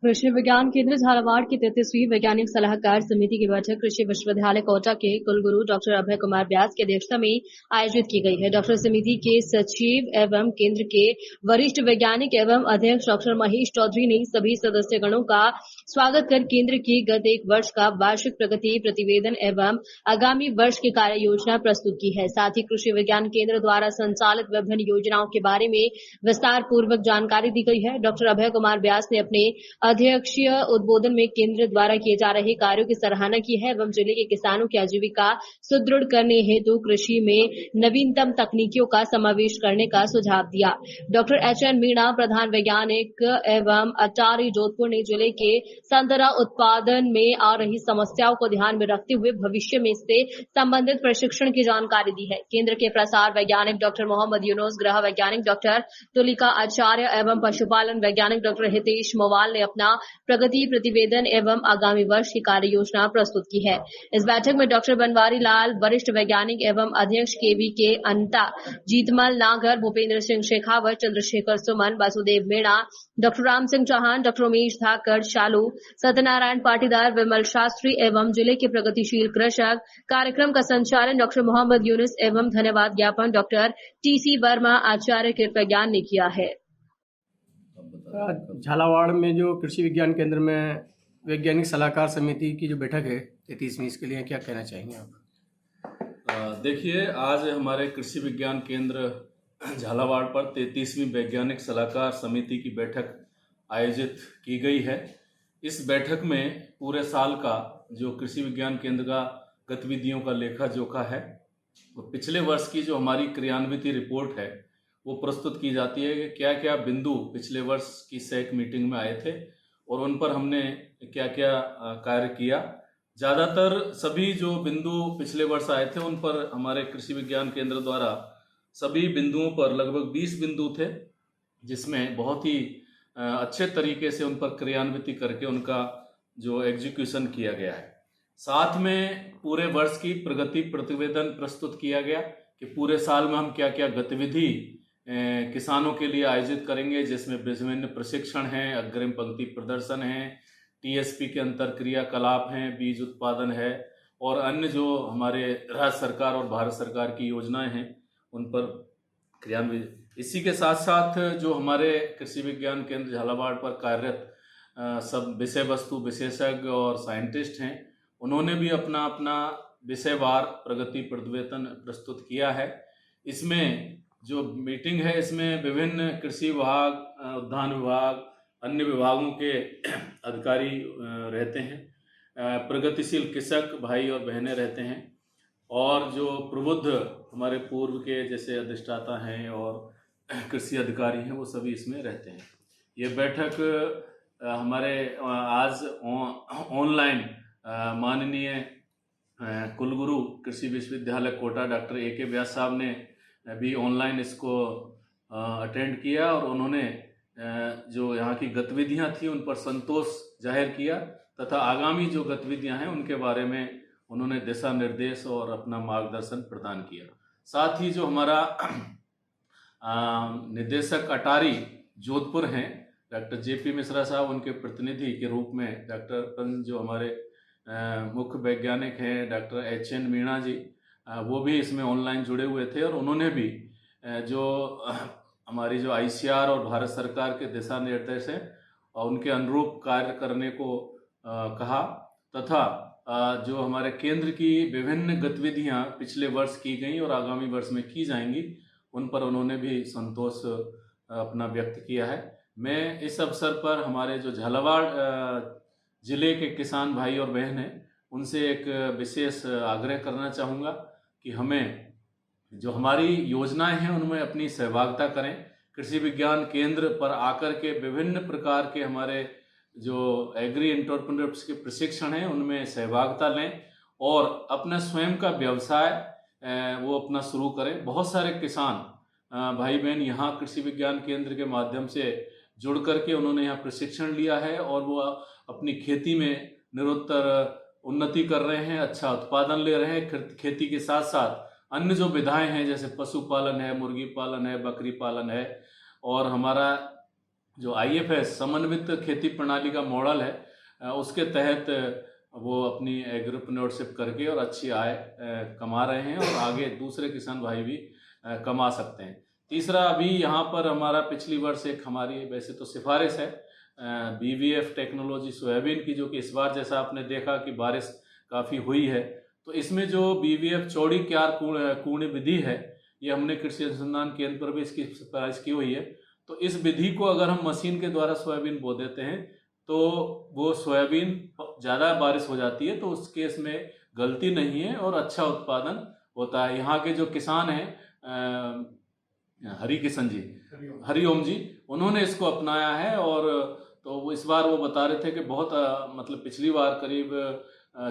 कृषि विज्ञान केंद्र झालावाड़ की 33वीं वैज्ञानिक सलाहकार समिति की बैठक कृषि विश्वविद्यालय कोटा के कुलगुरु डॉक्टर अभय कुमार व्यास की अध्यक्षता में आयोजित की गई है। डॉक्टर समिति के सचिव एवं केंद्र के वरिष्ठ वैज्ञानिक एवं अध्यक्ष डॉक्टर महेश चौधरी ने सभी सदस्यगणों का स्वागत कर केंद्र की गत एक वर्ष का वार्षिक प्रगति प्रतिवेदन एवं आगामी वर्ष की कार्य योजना प्रस्तुत की है। साथ ही कृषि विज्ञान केंद्र द्वारा संचालित विभिन्न योजनाओं के बारे में विस्तार पूर्वक जानकारी दी गई है। डॉक्टर अभय कुमार व्यास ने अपने अध्यक्षीय उद्बोधन में केंद्र द्वारा किए जा रहे कार्यों की सराहना की है एवं जिले के किसानों की आजीविका सुदृढ़ करने हेतु कृषि में नवीनतम तकनीकियों का समावेश करने का सुझाव दिया। Doctor H.N.. मीणा, प्रधान वैज्ञानिक एवं अटारी, जोधपुर ने जिले के संतरा उत्पादन में आ रही समस्याओं को ध्यान में रखते हुए भविष्य में इससे संबंधित प्रशिक्षण की जानकारी दी है। केंद्र के प्रसार वैज्ञानिक डॉक्टर मोहम्मद यूनुस, गृह वैज्ञानिक डॉक्टर तुलिका आचार्य एवं पशुपालन वैज्ञानिक डॉक्टर हितेश मोवाल ने अपना प्रगति प्रतिवेदन एवं आगामी वर्ष की कार्य योजना प्रस्तुत की है। इस बैठक में डॉक्टर बनवारी लाल, वरिष्ठ वैज्ञानिक एवं अध्यक्ष KVK अंता, जीतमल नागर, भूपेंद्र सिंह शेखावत, चंद्रशेखर सुमन, वासुदेव मीणा, डॉक्टर राम सिंह चौहान, डॉक्टर उमेश धाकड़, शालू, सत्यनारायण पाटीदार, विमल शास्त्री एवं जिले के प्रगतिशील कृषक। कार्यक्रम का संचालन डॉक्टर मोहम्मद यूनुस एवं धन्यवाद ज्ञापन डॉक्टर TC वर्मा, आचार्य कृत विज्ञान ने किया है। झालावाड़ में जो कृषि विज्ञान केंद्र में वैज्ञानिक सलाहकार समिति की जो बैठक है 33वीं, इसके लिए क्या कहना चाहेंगे आप? देखिए, आज हमारे कृषि विज्ञान केंद्र झालावाड़ पर 33वीं वैज्ञानिक सलाहकार समिति की बैठक आयोजित की गई है। इस बैठक में पूरे साल का जो कृषि विज्ञान केंद्र का गतिविधियों का लेखा जोखा है, वो पिछले वर्ष की जो हमारी क्रियान्वित रिपोर्ट है वो प्रस्तुत की जाती है कि क्या क्या बिंदु पिछले वर्ष की SEC मीटिंग में आए थे और उन पर हमने क्या क्या कार्य किया। ज़्यादातर सभी जो बिंदु पिछले वर्ष आए थे उन पर हमारे कृषि विज्ञान केंद्र द्वारा सभी बिंदुओं पर लगभग 20 बिंदु थे, जिसमें बहुत ही अच्छे तरीके से उन पर क्रियान्वित करके उनका जो एग्जीक्यूशन किया गया है। साथ में पूरे वर्ष की प्रगति प्रतिवेदन प्रस्तुत किया गया कि पूरे साल में हम क्या क्या गतिविधि किसानों के लिए आयोजित करेंगे, जिसमें विभिन्न प्रशिक्षण हैं, अग्रिम पंक्ति प्रदर्शन हैं, TSP के अंतर क्रियाकलाप हैं, बीज उत्पादन है और अन्य जो हमारे राज्य सरकार और भारत सरकार की योजनाएं हैं उन पर क्रियान्वित। इसी के साथ साथ जो हमारे कृषि विज्ञान केंद्र झालावाड़ पर कार्यरत सब विषय वस्तु विशेषज्ञ और साइंटिस्ट हैं, उन्होंने भी अपना अपना विषयवार प्रगति प्रतिवेदन प्रस्तुत किया है। इसमें जो मीटिंग है इसमें विभिन्न कृषि विभाग, उद्यान विभाग, अन्य विभागों के अधिकारी रहते हैं, प्रगतिशील कृषक भाई और बहनें रहते हैं और जो प्रबुद्ध हमारे पूर्व के जैसे अधिष्ठाता हैं और कृषि अधिकारी हैं वो सभी इसमें रहते हैं। ये बैठक हमारे आज ऑनलाइन माननीय कुलगुरु कृषि विश्वविद्यालय कोटा डॉक्टर AK व्यास साहब ने भी ऑनलाइन इसको अटेंड किया और उन्होंने जो यहाँ की गतिविधियाँ थी उन पर संतोष जाहिर किया तथा आगामी जो गतिविधियाँ हैं उनके बारे में उन्होंने दिशा निर्देश और अपना मार्गदर्शन प्रदान किया। साथ ही जो हमारा निदेशक अटारी जोधपुर हैं डॉक्टर JP मिश्रा साहब, उनके प्रतिनिधि के रूप में डॉक्टर जो हमारे मुख्य वैज्ञानिक हैं डॉक्टर H.N. मीणा जी, वो भी इसमें ऑनलाइन जुड़े हुए थे और उन्होंने भी जो हमारी जो ICR और भारत सरकार के दिशा निर्देश हैं और उनके अनुरूप कार्य करने को कहा तथा जो हमारे केंद्र की विभिन्न गतिविधियां पिछले वर्ष की गई और आगामी वर्ष में की जाएंगी उन पर उन्होंने भी संतोष अपना व्यक्त किया है। मैं इस अवसर पर हमारे जो झालावाड़ जिले के किसान भाई और बहन हैं उनसे एक विशेष आग्रह करना चाहूँगा कि हमें जो हमारी योजनाएं हैं उनमें अपनी सहभागिता करें। कृषि विज्ञान केंद्र पर आकर के विभिन्न प्रकार के हमारे जो एग्री एंटरप्रेन्योर्स के प्रशिक्षण हैं उनमें सहभागिता लें और अपना स्वयं का व्यवसाय वो अपना शुरू करें। बहुत सारे किसान भाई बहन यहाँ कृषि विज्ञान केंद्र के माध्यम से जुड़ करके उन्होंने यहाँ प्रशिक्षण लिया है और वो अपनी खेती में निरंतर उन्नति कर रहे हैं, अच्छा उत्पादन ले रहे हैं। खेती के साथ साथ अन्य जो विधाएं हैं जैसे पशुपालन है, मुर्गी पालन है, बकरी पालन है और हमारा जो IFS समन्वित खेती प्रणाली का मॉडल है, उसके तहत वो अपनी एग्रोप्रेन्योरशिप करके और अच्छी आय कमा रहे हैं और आगे दूसरे किसान भाई भी कमा सकते हैं। तीसरा, अभी यहाँ पर हमारा पिछली वर्ष एक हमारी वैसे तो सिफारिश है BVF टेक्नोलॉजी सोयाबीन की, जो कि इस बार जैसा आपने देखा कि बारिश काफ़ी हुई है, तो इसमें जो BVF चौड़ी क्यार कूर्ण विधि है, ये हमने कृषि अनुसंधान केंद्र पर भी इसकी सिफारिश की हुई है। तो इस विधि को अगर हम मशीन के द्वारा सोयाबीन बो देते हैं तो वो सोयाबीन ज़्यादा बारिश हो जाती है, तो उस केस में गलती नहीं है और अच्छा उत्पादन होता है। यहाँ के जो किसान हैं हरिओम जी, उन्होंने इसको अपनाया है और तो वो इस बार वो बता रहे थे कि बहुत मतलब पिछली बार करीब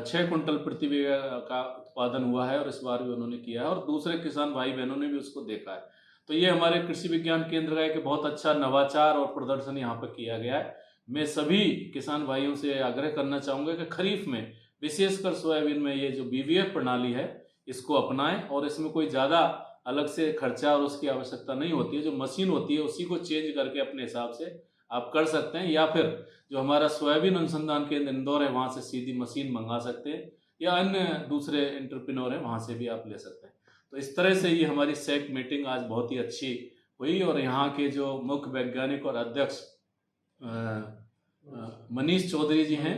6 कुंटल प्रति बीघा का उत्पादन हुआ है और इस बार भी उन्होंने किया है और दूसरे किसान भाई बहनों ने भी उसको देखा है। तो ये हमारे कृषि विज्ञान केंद्र का एक बहुत अच्छा नवाचार और प्रदर्शन यहाँ पर किया गया है। मैं सभी किसान भाइयों से आग्रह करना चाहूँगा कि खरीफ में विशेषकर सोयाबीन में ये जो BVF प्रणाली है इसको अपनाएं और इसमें कोई ज़्यादा अलग से खर्चा और उसकी आवश्यकता नहीं होती है। जो मशीन होती है उसी को चेंज करके अपने हिसाब से आप कर सकते हैं, या फिर जो हमारा सोयाबीन अनुसंधान केंद्र इंदौर है वहाँ से सीधी मशीन मंगा सकते हैं, या अन्य दूसरे एंटरप्रेन्योर हैं वहाँ से भी आप ले सकते हैं। तो इस तरह से ये हमारी SEC मीटिंग आज बहुत ही अच्छी हुई और यहाँ के जो मुख्य वैज्ञानिक और अध्यक्ष मनीष चौधरी जी हैं,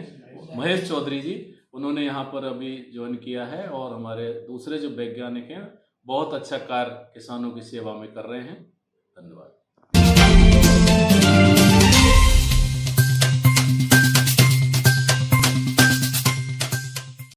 महेश चौधरी जी, उन्होंने यहाँ पर अभी ज्वाइन किया है और हमारे दूसरे जो वैज्ञानिक हैं बहुत अच्छा कार्य किसानों की सेवा में कर रहे हैं। धन्यवाद।